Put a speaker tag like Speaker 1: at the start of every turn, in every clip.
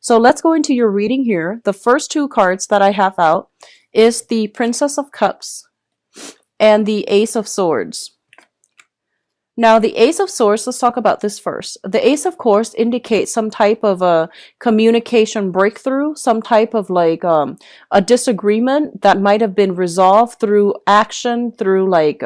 Speaker 1: So let's go into your reading here. The first two cards that I have out is the Princess of Cups and the Ace of Swords. Now, the Ace of Swords, let's talk about this first. The Ace, of course, indicates some type of a communication breakthrough, some type of like a disagreement that might have been resolved through action, through like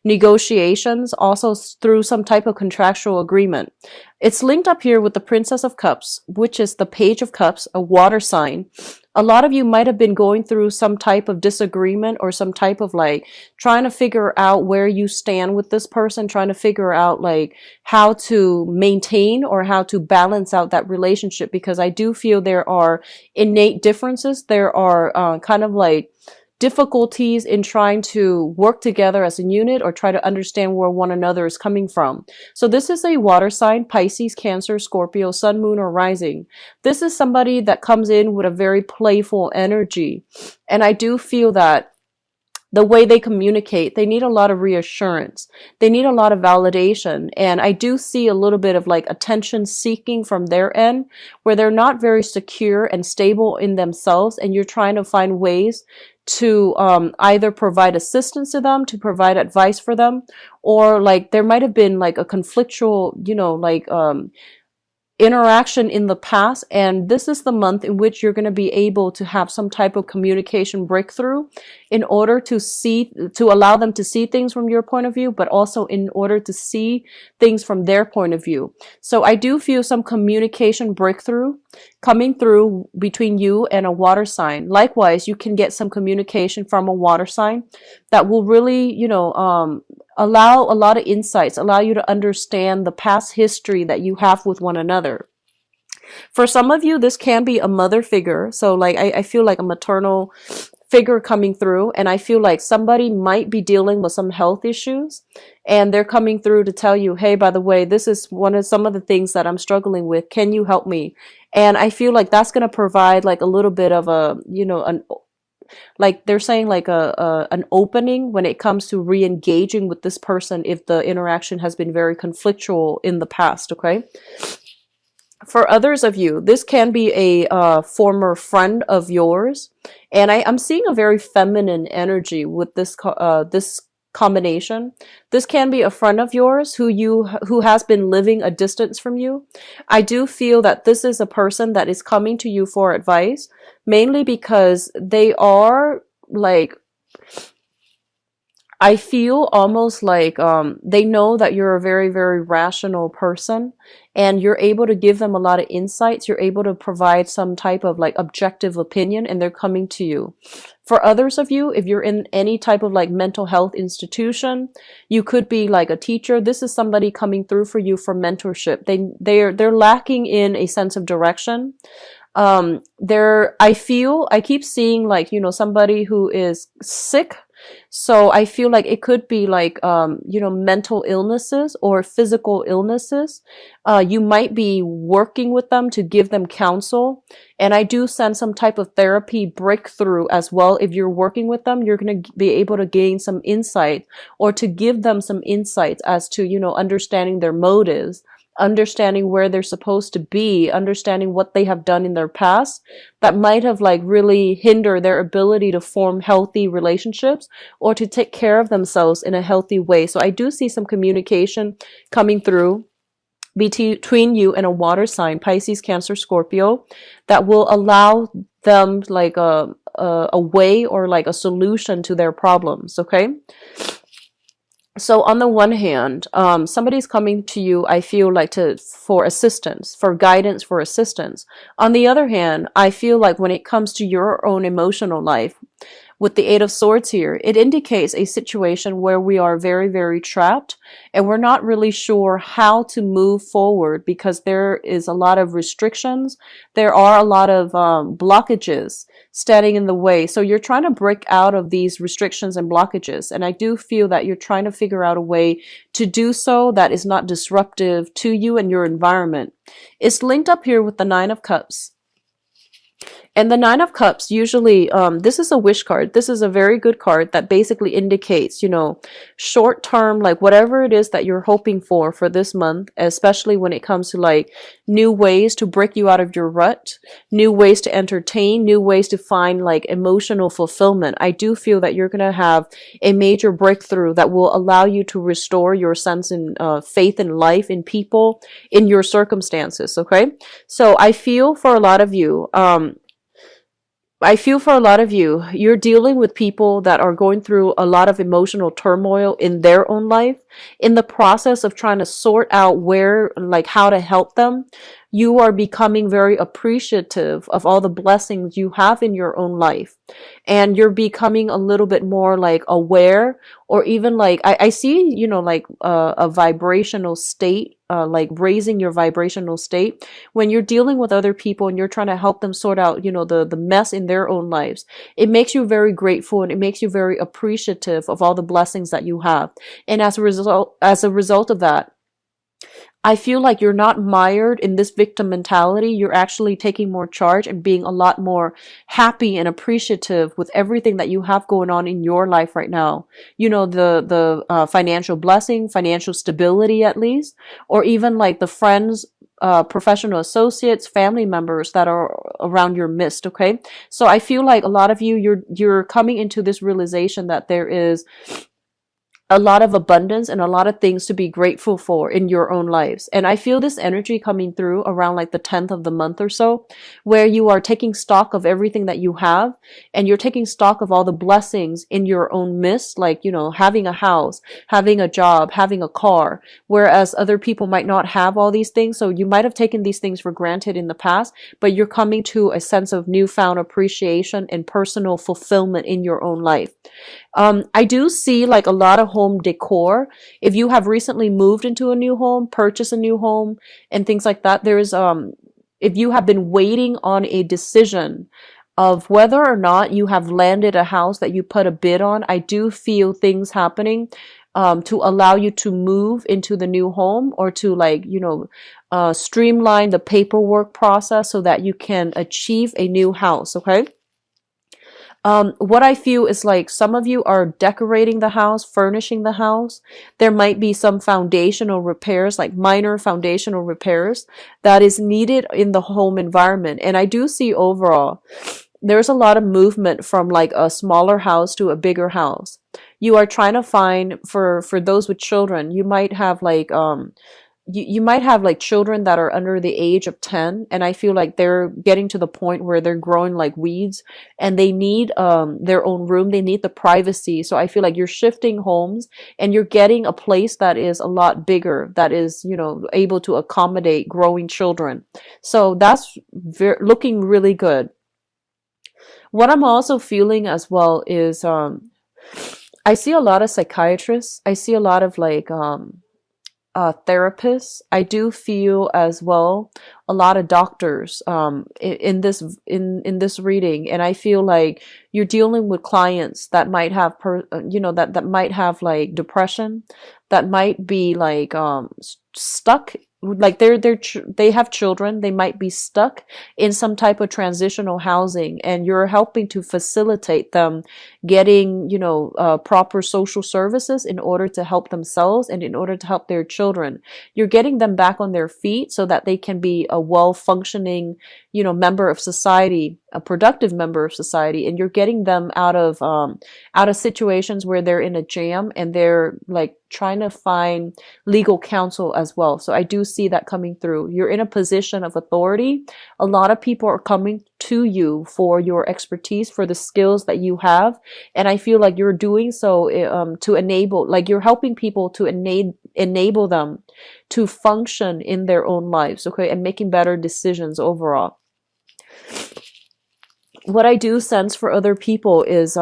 Speaker 1: negotiations, also through some type of contractual agreement. It's linked up here with the Princess of Cups, which is the Page of Cups, a water sign. A lot of you might have been going through some type of disagreement or some type of like trying to figure out where you stand with this person, trying to figure out like how to maintain or how to balance out that relationship, because I do feel there are innate differences. There are kind of like difficulties in trying to work together as a unit or try to understand where one another is coming from. So this is a water sign, Pisces, Cancer, Scorpio, Sun, Moon, or Rising. This is somebody that comes in with a very playful energy. And I do feel that the way they communicate, they need a lot of reassurance. They need a lot of validation. And I do see a little bit of like attention seeking from their end, where they're not very secure and stable in themselves. And you're trying to find ways to either provide assistance to them, to provide advice for them, or like there might have been like a conflictual, you know, like interaction in the past, and this is the month in which you're going to be able to have some type of communication breakthrough in order to allow them to see things from your point of view, but also in order to see things from their point of view. So I do feel some communication breakthrough coming through between you and a water sign. Likewise, you can get some communication from a water sign that will really, you know, allow a lot of insights, allow you to understand the past history that you have with one another. For some of you, this can be a mother figure. So like, I feel like a maternal figure coming through, and I feel like somebody might be dealing with some health issues, and they're coming through to tell you, hey, by the way, this is some of the things that I'm struggling with. Can you help me? And I feel like that's going to provide like a little bit of a, you know, like they're saying like an opening when it comes to re-engaging with this person if the interaction has been very conflictual in the past. Okay. For others of you, this can be a former friend of yours, and I'm seeing a very feminine energy with this this combination. This can be a friend of yours who has been living a distance from you. I do feel that this is a person that is coming to you for advice, mainly because they are like, I feel almost like they know that you're a very, very rational person, and you're able to give them a lot of insights. You're able to provide some type of like objective opinion, and they're coming to you. For others of you, if you're in any type of like mental health institution, you could be like a teacher. This is somebody coming through for you for mentorship. They're lacking in a sense of direction. I keep seeing like, you know, somebody who is sick. So I feel like it could be like, you know, mental illnesses or physical illnesses. You might be working with them to give them counsel. And I do send some type of therapy breakthrough as well. If you're working with them, you're going to be able to gain some insight, or to give them some insights as to, you know, understanding their motives, understanding where they're supposed to be, understanding what they have done in their past that might have like really hindered their ability to form healthy relationships or to take care of themselves in a healthy way. So I do see some communication coming through between you and a water sign, Pisces, Cancer, Scorpio, that will allow them like a way or like a solution to their problems. Okay. So on the one hand, somebody's coming to you, I feel like for assistance, for guidance, for assistance. On the other hand, I feel like when it comes to your own emotional life, with the Eight of Swords here, it indicates a situation where we are very, very trapped, and we're not really sure how to move forward because there is a lot of restrictions. There are a lot of blockages standing in the way. So you're trying to break out of these restrictions and blockages. And I do feel that you're trying to figure out a way to do so that is not disruptive to you and your environment. It's linked up here with the Nine of Cups. And the Nine of Cups, usually, this is a wish card. This is a very good card that basically indicates, short term, like whatever it is that you're hoping for this month, especially when it comes to like new ways to break you out of your rut, new ways to entertain, new ways to find like emotional fulfillment. I do feel that you're going to have a major breakthrough that will allow you to restore your sense in faith in life, in people, in your circumstances. Okay. So I feel for a lot of you, you're dealing with people that are going through a lot of emotional turmoil in their own life. In the process of trying to sort out like how to help them, you are becoming very appreciative of all the blessings you have in your own life. And you're becoming a little bit more like aware, or even like, I see, like a vibrational state, like raising your vibrational state when you're dealing with other people and you're trying to help them sort out, the mess in their own lives. It makes you very grateful, and it makes you very appreciative of all the blessings that you have. And as a result of that, I feel like you're not mired in this victim mentality. You're actually taking more charge and being a lot more happy and appreciative with everything that you have going on in your life right now. The financial blessing, financial stability at least, or even like the friends, professional associates, family members that are around your midst. Okay. So I feel like a lot of you're coming into this realization that there is a lot of abundance and a lot of things to be grateful for in your own lives. And I feel this energy coming through around like the 10th of the month or so, where you are taking stock of everything that you have, and you're taking stock of all the blessings in your own midst, like, having a house, having a job, having a car, whereas other people might not have all these things. So you might have taken these things for granted in the past, but you're coming to a sense of newfound appreciation and personal fulfillment in your own life. I do see like a lot of home decor. If you have recently moved into a new home, purchased a new home, and things like that, if you have been waiting on a decision of whether or not you have landed a house that you put a bid on, I do feel things happening to allow you to move into the new home, or to like, streamline the paperwork process so that you can achieve a new house. Okay. What I feel is like some of you are decorating the house, furnishing the house. There might be some foundational repairs, like minor foundational repairs that is needed in the home environment. And I do see overall, there's a lot of movement from like a smaller house to a bigger house. You are trying to find, for those with children, you might have like, you might have like children that are under the age of 10, and I feel like they're getting to the point where they're growing like weeds, and they need their own room, they need the privacy. So I feel like you're shifting homes, and you're getting a place that is a lot bigger, that is, able to accommodate growing children. So that's looking really good. What I'm also feeling as well is I see a lot of psychiatrists, I see a lot of like therapists. I do feel as well a lot of doctors in this reading, and I feel like you're dealing with clients that might have that might have like depression, that might be like stuck, like they have children, they might be stuck in some type of transitional housing, and you're helping to facilitate them getting proper social services in order to help themselves and in order to help their children. You're getting them back on their feet so that they can be a well-functioning member of society, a productive member of society, and you're getting them out of situations where they're in a jam and they're like trying to find legal counsel as well. So I do see that coming through. You're in a position of authority. A lot of people are coming to you for your expertise, for the skills that you have, and I feel like you're doing so to enable, like you're helping people to enable them to function in their own lives, okay, and making better decisions overall. What I do sense for other people is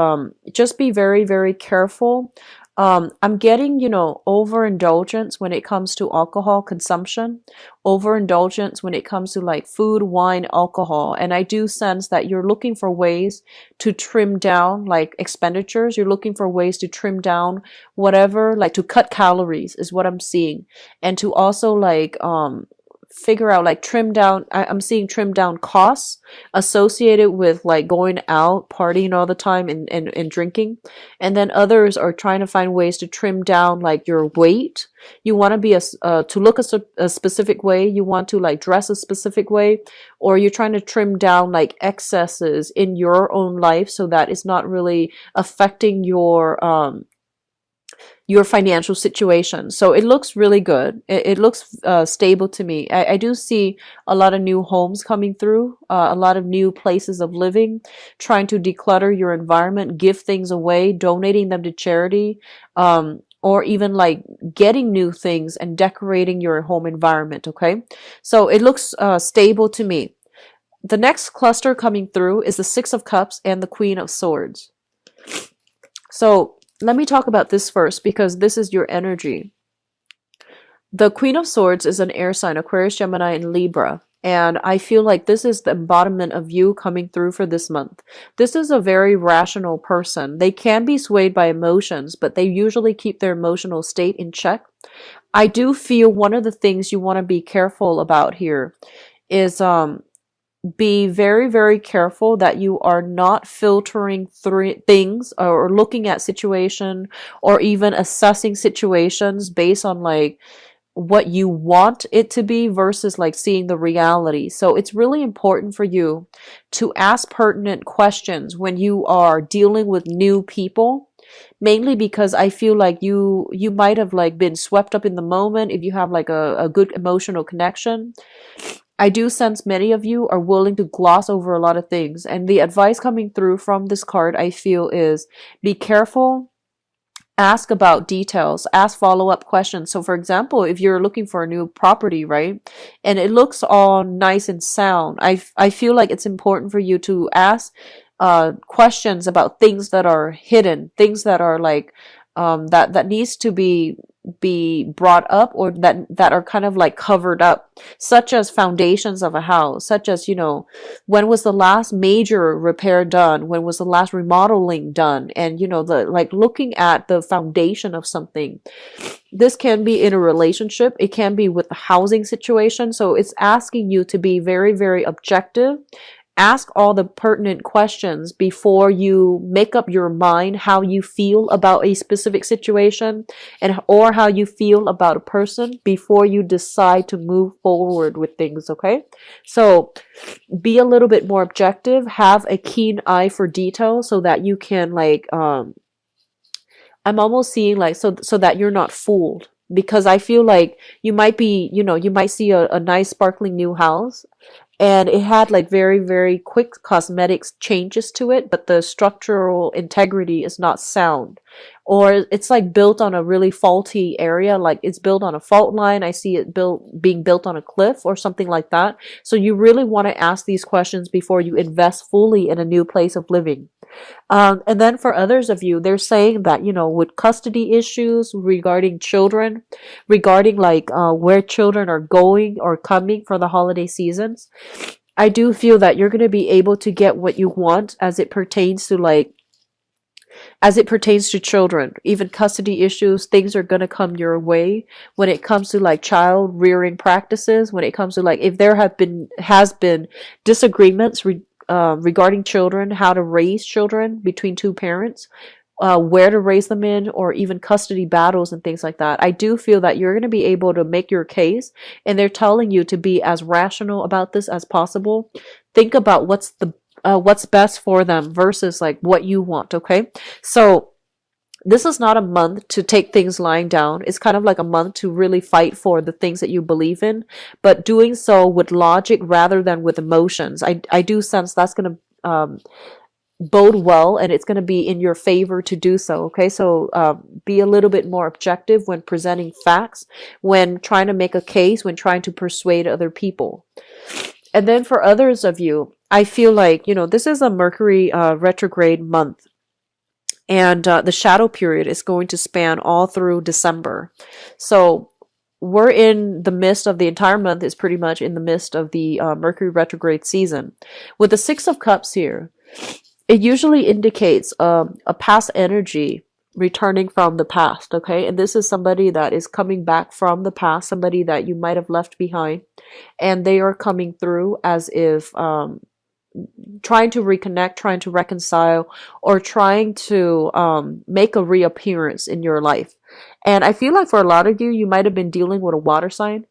Speaker 1: just be very, very careful. I'm getting, overindulgence when it comes to alcohol consumption, overindulgence when it comes to like food, wine, alcohol. And I do sense that you're looking for ways to trim down like expenditures. You're looking for ways to trim down whatever, like to cut calories is what I'm seeing. And to also like, figure out, like trim down. I'm seeing trim down costs associated with like going out, partying all the time and drinking. And then others are trying to find ways to trim down like your weight. You want to be to look a specific way. You want to like dress a specific way, or you're trying to trim down like excesses in your own life so that it's not really affecting your financial situation. So it looks really good. It looks stable to me. I do see a lot of new homes coming through, a lot of new places of living, trying to declutter your environment, give things away, donating them to charity, or even like getting new things and decorating your home environment. Okay. So it looks stable to me. The next cluster coming through is the Six of Cups and the Queen of Swords. So let me talk about this first because this is your energy. The Queen of Swords is an air sign, Aquarius, Gemini, and Libra. And I feel like this is the embodiment of you coming through for this month. This is a very rational person. They can be swayed by emotions, but they usually keep their emotional state in check. I do feel one of the things you want to be careful about here is be very, very careful that you are not filtering things or looking at situation or even assessing situations based on like what you want it to be versus like seeing the reality. So it's really important for you to ask pertinent questions when you are dealing with new people, mainly because I feel like you might have like been swept up in the moment if you have like a good emotional connection. I do sense many of you are willing to gloss over a lot of things. And the advice coming through from this card, I feel, is be careful, ask about details, ask follow-up questions. So for example, if you're looking for a new property, right, and it looks all nice and sound, I feel like it's important for you to ask questions about things that are hidden, things that are like that needs to be brought up, or that are kind of like covered up, such as foundations of a house, such as, when was the last major repair done, when was the last remodeling done, and the like looking at the foundation of something. This can be in a relationship, it can be with the housing situation. So it's asking you to be very, very objective. Ask all the pertinent questions before you make up your mind how you feel about a specific situation or how you feel about a person before you decide to move forward with things, okay? So be a little bit more objective, have a keen eye for detail so that you can like I'm almost seeing like so that you're not fooled, because I feel like you might be, you might see a nice sparkling new house and it had like very, very quick cosmetics changes to it, but the structural integrity is not sound, or it's like built on a really faulty area, like it's built on a fault line. I see it being built on a cliff or something like that. So you really want to ask these questions before you invest fully in a new place of living. And then for others of you, they're saying that, with custody issues regarding children, regarding like where children are going or coming for the holiday seasons, I do feel that you're going to be able to get what you want as it pertains to children. Even custody issues, things are going to come your way when it comes to like child rearing practices, when it comes to like if there has been disagreements regarding children, how to raise children between two parents, where to raise them in, or even custody battles and things like that. I do feel that you're going to be able to make your case, and they're telling you to be as rational about this as possible. Think about what's best for them versus like what you want, okay? So this is not a month to take things lying down. It's kind of like a month to really fight for the things that you believe in, but doing so with logic rather than with emotions. I do sense that's going to bode well, and it's going to be in your favor to do so, okay? So be a little bit more objective when presenting facts, when trying to make a case, when trying to persuade other people. And then for others of you, I feel like, this is a Mercury retrograde month. And the shadow period is going to span all through December. So we're in the midst of the entire month, is pretty much in the midst of the Mercury retrograde season. With the Six of Cups here, it usually indicates a past energy returning from the past, okay? And this is somebody that is coming back from the past, somebody that you might have left behind. and they are coming through as if trying to reconnect, trying to reconcile, or trying to make a reappearance in your life. And I feel like for a lot of you, you might have been dealing with a water sign.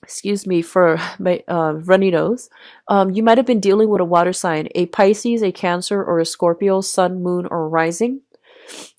Speaker 1: Excuse me for my runny nose. You might have been dealing with a water sign, a Pisces, a Cancer, or a Scorpio, sun, moon, or rising.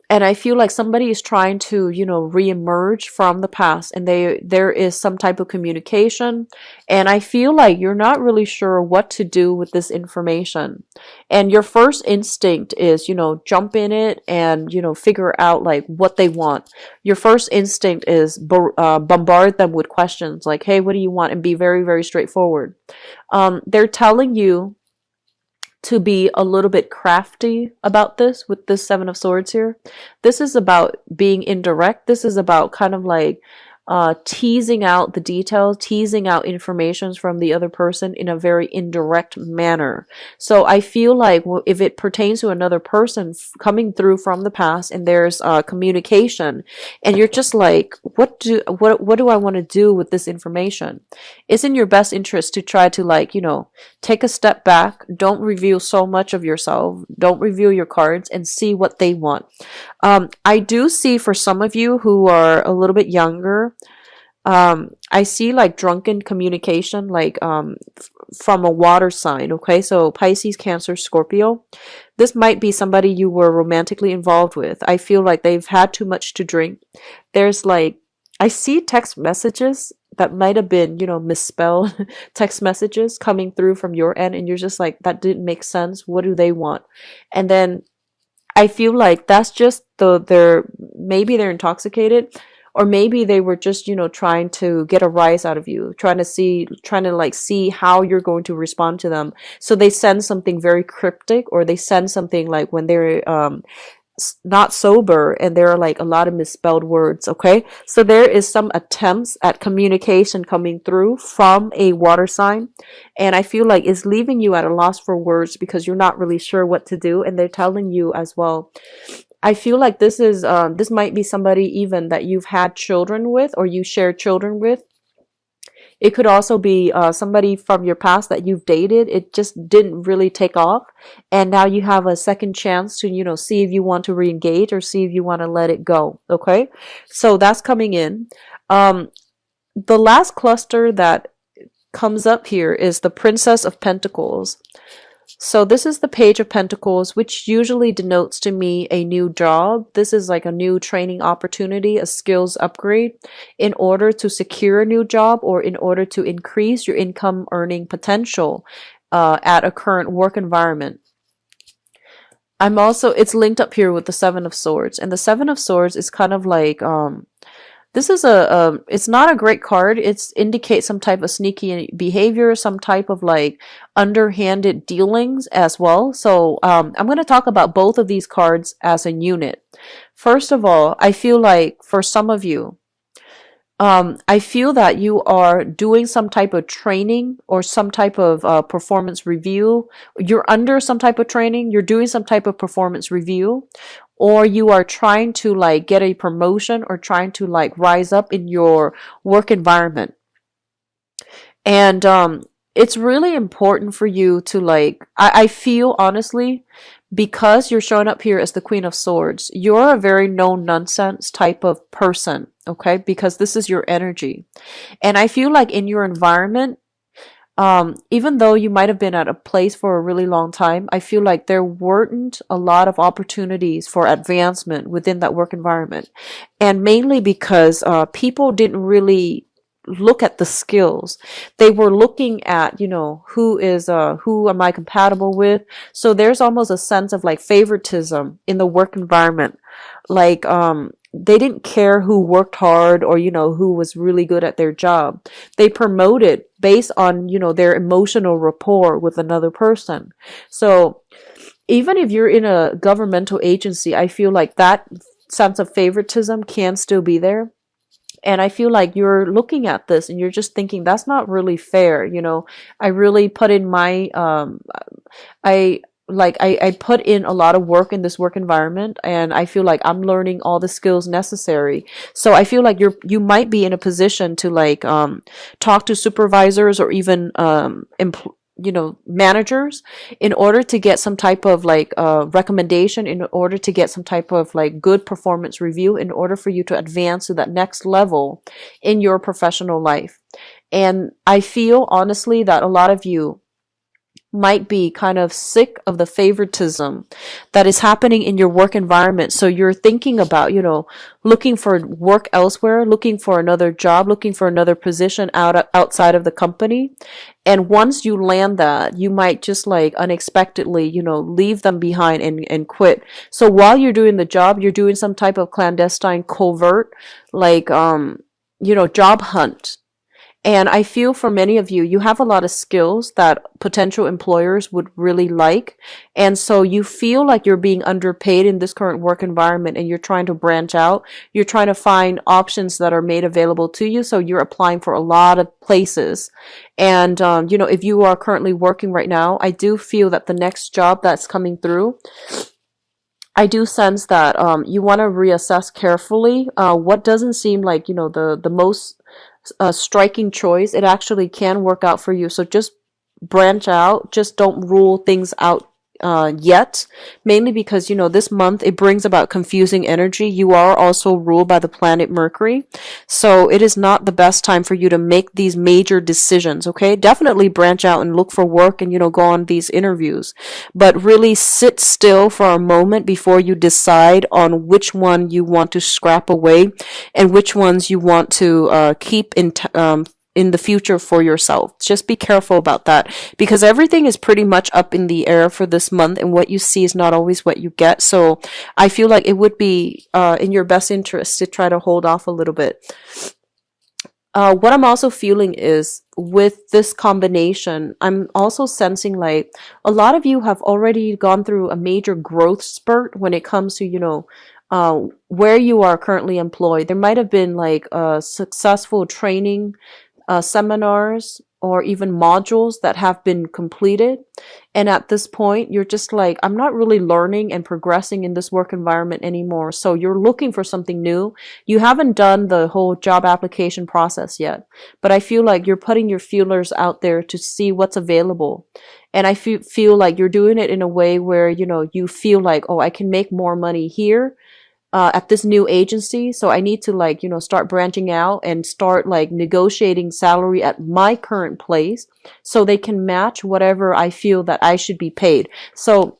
Speaker 1: And I feel like somebody is trying to, reemerge from the past, and there is some type of communication. And I feel like you're not really sure what to do with this information. And your first instinct is, jump in it and, figure out like what they want. Your first instinct is bombard them with questions like, hey, what do you want? And be very, very straightforward. They're telling you to be a little bit crafty about this with this Seven of Swords here. This is about being indirect. This is about kind of like teasing out the details, teasing out information from the other person in a very indirect manner. So I feel like if it pertains to another person coming through from the past and there's communication, and you're just like, what do I want to do with this information? It's in your best interest to try to take a step back. Don't reveal so much of yourself. Don't reveal your cards and see what they want. I do see for some of you who are a little bit younger, I see like drunken communication, like from a water sign. Okay, so Pisces, Cancer, Scorpio. This might be somebody you were romantically involved with. I feel like they've had too much to drink. There's like, I see text messages that might have been, misspelled text messages coming through from your end, and you're just like, that didn't make sense. What do they want? And then I feel like that's just maybe they're intoxicated, or maybe they were just, trying to get a rise out of you, trying to see how you're going to respond to them. So they send something very cryptic, or they send something like when they're not sober, and there are like a lot of misspelled words. Okay, so there is some attempts at communication coming through from a water sign, and I feel like it's leaving you at a loss for words because you're not really sure what to do. And they're telling you as well, I feel like this might be somebody even that you've had children with, or you share children with. It could also be somebody from your past that you've dated. It just didn't really take off, and now you have a second chance to, see if you want to re-engage or see if you want to let it go. Okay, so that's coming in. The last cluster that comes up here is the Princess of Pentacles. So this is the Page of Pentacles, which usually denotes to me a new job. This is like a new training opportunity, a skills upgrade in order to secure a new job, or in order to increase your income earning potential at a current work environment. It's linked up here with the Seven of Swords, and the Seven of Swords is kind of like, this is it's not a great card. It indicates some type of sneaky behavior, some type of like underhanded dealings as well. So I'm going to talk about both of these cards as a unit. First of all, I feel like for some of you, I feel that you are doing some type of training or some type of performance review. You're under some type of training. You're doing some type of performance review, or you are trying to like get a promotion or trying to like rise up in your work environment. And it's really important for you to like, I feel honestly, because you're showing up here as the Queen of Swords, you're a very no-nonsense type of person, okay? Because this is your energy. And I feel like in your environment, even though you might have been at a place for a really long time, I feel like there weren't a lot of opportunities for advancement within that work environment. And mainly because people didn't really look at the skills. They were looking at, who am I compatible with? So there's almost a sense of like favoritism in the work environment. Like, they didn't care who worked hard or, who was really good at their job. They promoted based on, their emotional rapport with another person. So even if you're in a governmental agency, I feel like that sense of favoritism can still be there. And I feel like you're looking at this and you're just thinking, that's not really fair. I really put in my, like I put in a lot of work in this work environment, and I feel like I'm learning all the skills necessary. So I feel like you might be in a position to like talk to supervisors or even managers in order to get some type of like recommendation, in order to get some type of like good performance review, in order for you to advance to that next level in your professional life. And I feel honestly that a lot of you might be kind of sick of the favoritism that is happening in your work environment. So you're thinking about, looking for work elsewhere, looking for another job, looking for another position outside of the company. And once you land that, you might just like unexpectedly, leave them behind and quit. So while you're doing the job, you're doing some type of clandestine covert, like, job hunt. And I feel for many of you, you have a lot of skills that potential employers would really like. And so you feel like you're being underpaid in this current work environment, and you're trying to branch out. You're trying to find options that are made available to you. So you're applying for a lot of places. And, if you are currently working right now, I do feel that the next job that's coming through, I do sense that you want to reassess carefully what doesn't seem like, the most striking choice. It actually can work out for you. So just branch out. Just don't rule things out yet, mainly because this month it brings about confusing energy. You are also ruled by the planet Mercury, so it is not the best time for you to make these major decisions. Okay, definitely branch out and look for work, and go on these interviews, but really sit still for a moment before you decide on which one you want to scrap away and which ones you want to keep in the future for yourself. Just be careful about that, because everything is pretty much up in the air for this month, and what you see is not always what you get. So I feel like it would be in your best interest to try to hold off a little bit. What I'm also feeling is, with this combination, I'm also sensing like a lot of you have already gone through a major growth spurt when it comes to, where you are currently employed. There might have been like a successful training seminars or even modules that have been completed. And at this point, you're just like, I'm not really learning and progressing in this work environment anymore. So you're looking for something new. You haven't done the whole job application process yet, but I feel like you're putting your feelers out there to see what's available. And I feel like you're doing it in a way where, you feel like, oh, I can make more money here at this new agency. So I need to like, start branching out and start like negotiating salary at my current place so they can match whatever I feel that I should be paid. So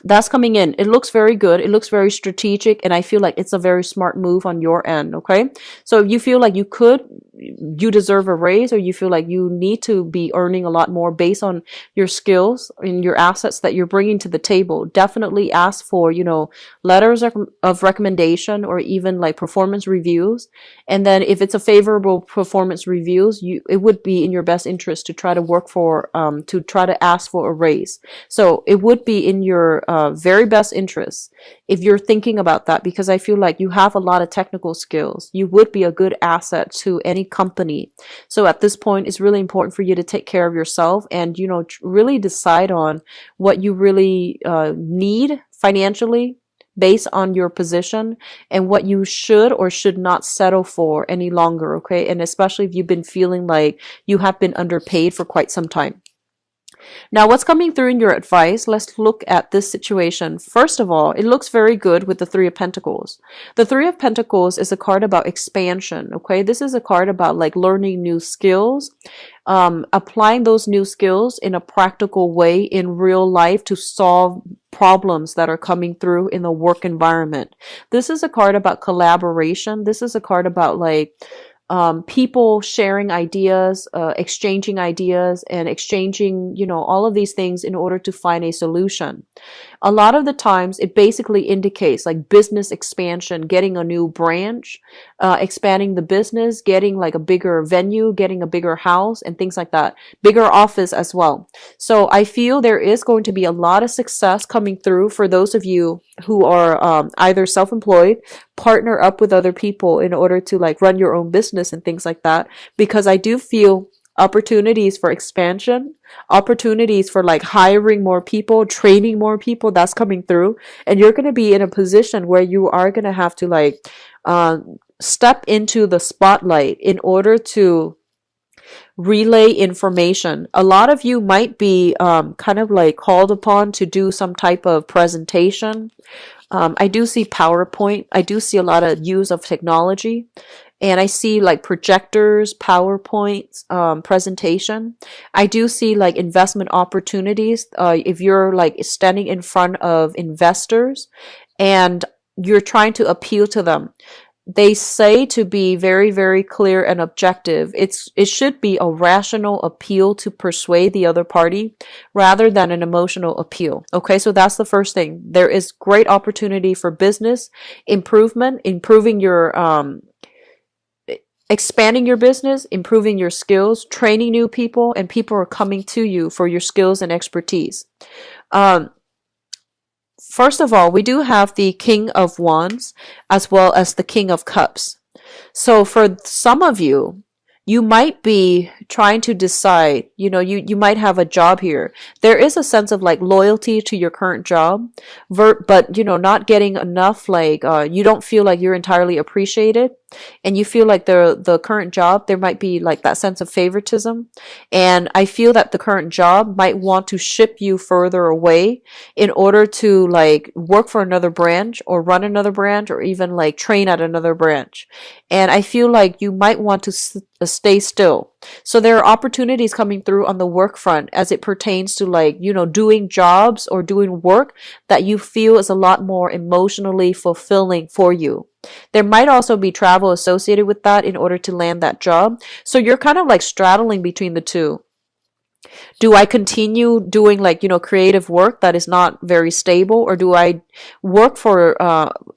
Speaker 1: that's coming in. It looks very good. It looks very strategic. And I feel like it's a very smart move on your end. Okay. So if you feel like you deserve a raise, or you feel like you need to be earning a lot more based on your skills and your assets that you're bringing to the table, definitely ask for, letters of recommendation, or even like performance reviews. And then if it's a favorable performance reviews, it would be in your best interest to try to work for, to try to ask for a raise. So it would be in your very best interest if you're thinking about that, because I feel like you have a lot of technical skills. You would be a good asset to any company. So at this point, it's really important for you to take care of yourself and, really decide on what you really need financially based on your position, and what you should or should not settle for any longer. Okay. And especially if you've been feeling like you have been underpaid for quite some time. Now, what's coming through in your advice? Let's look at this situation. First of all, it looks very good with the Three of Pentacles. The Three of Pentacles is a card about expansion, okay? This is a card about like learning new skills, applying those new skills in a practical way in real life to solve problems that are coming through in the work environment. This is a card about collaboration. This is a card about like people sharing ideas, exchanging ideas, and exchanging, all of these things in order to find a solution. A lot of the times it basically indicates like business expansion, getting a new branch, expanding the business, getting like a bigger venue, getting a bigger house, and things like that. Bigger office as well. So I feel there is going to be a lot of success coming through for those of you who are either self-employed, partner up with other people in order to like run your own business and things like that, because I do feel opportunities for expansion, opportunities for like hiring more people, training more people, that's coming through. And you're going to be in a position where you are going to have to like step into the spotlight in order to relay information. A lot of you might be kind of like called upon to do some type of presentation. I do see PowerPoint. I do see a lot of use of technology. And I see like projectors, PowerPoints, presentation. I do see like investment opportunities. If you're like standing in front of investors and you're trying to appeal to them, they say to be very, very clear and objective. It should be a rational appeal to persuade the other party rather than an emotional appeal. Okay, so that's the first thing. There is great opportunity for business improvement, improving your expanding your business, improving your skills, training new people, and people are coming to you for your skills and expertise. First of all, we do have the King of Wands as well as the King of Cups. So for some of you, you might be trying to decide, you might have a job here. There is a sense of like loyalty to your current job, but not getting enough, like you don't feel like you're entirely appreciated. And you feel like the current job, there might be like that sense of favoritism. And I feel that the current job might want to ship you further away in order to like work for another branch or run another branch or even like train at another branch. And I feel like you might want to stay still. So there are opportunities coming through on the work front as it pertains to like, doing jobs or doing work that you feel is a lot more emotionally fulfilling for you. There might also be travel associated with that in order to land that job. So you're kind of like straddling between the two. Do I continue doing like, creative work that is not very stable, or do I work for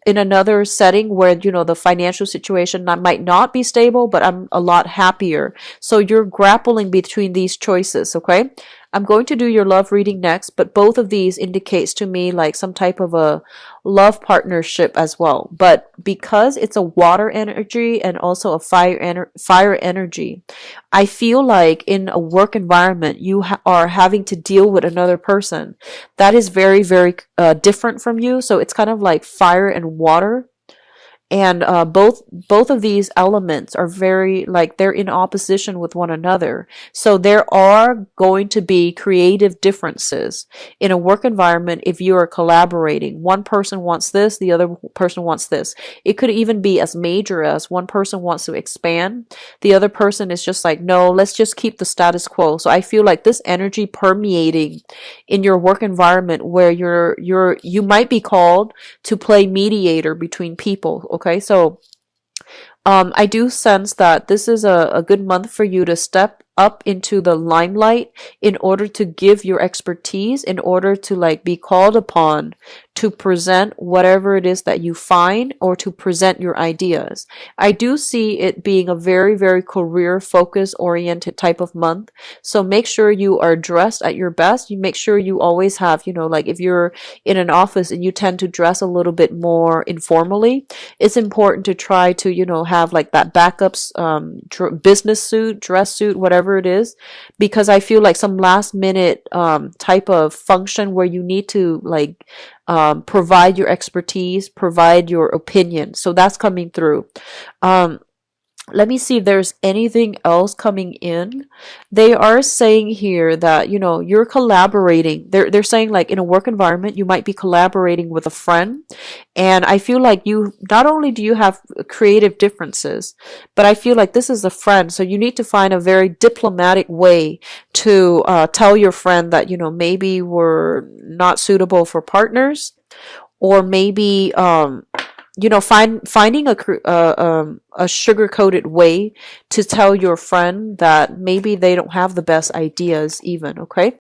Speaker 1: in another setting where, the financial situation might not be stable, but I'm a lot happier. So you're grappling between these choices, okay? I'm going to do your love reading next, but both of these indicates to me like some type of a love partnership as well. But because it's a water energy and also a fire energy, I feel like in a work environment, you are having to deal with another person that is very, very different from you. So it's kind of like fire and water. And both of these elements are very like they're in opposition with one another. So there are going to be creative differences in a work environment if you are collaborating. One person wants this, the other person wants this. It could even be as major as one person wants to expand, the other person is just like, no, let's just keep the status quo. So I feel like this energy permeating in your work environment where you might be called to play mediator between people. Okay, so I do sense that this is a good month for you to step up into the limelight in order to give your expertise, in order to like be called upon to present whatever it is that you find or to present your ideas. I do see it being a very, very career focus oriented type of month. So make sure you are dressed at your best. You make sure you always have, like if you're in an office and you tend to dress a little bit more informally, it's important to try to, have like that backups, business suit, dress suit, whatever it is, because I feel like some last minute type of function where you need to like provide your expertise, provide your opinion. So that's coming through. Let me see if there's anything else coming in. They are saying here that, you're collaborating. They're saying like in a work environment, you might be collaborating with a friend. And I feel like not only do you have creative differences, but I feel like this is a friend. So you need to find a very diplomatic way to tell your friend that, maybe we're not suitable for partners, or maybe, finding a sugar-coated way to tell your friend that maybe they don't have the best ideas even, okay?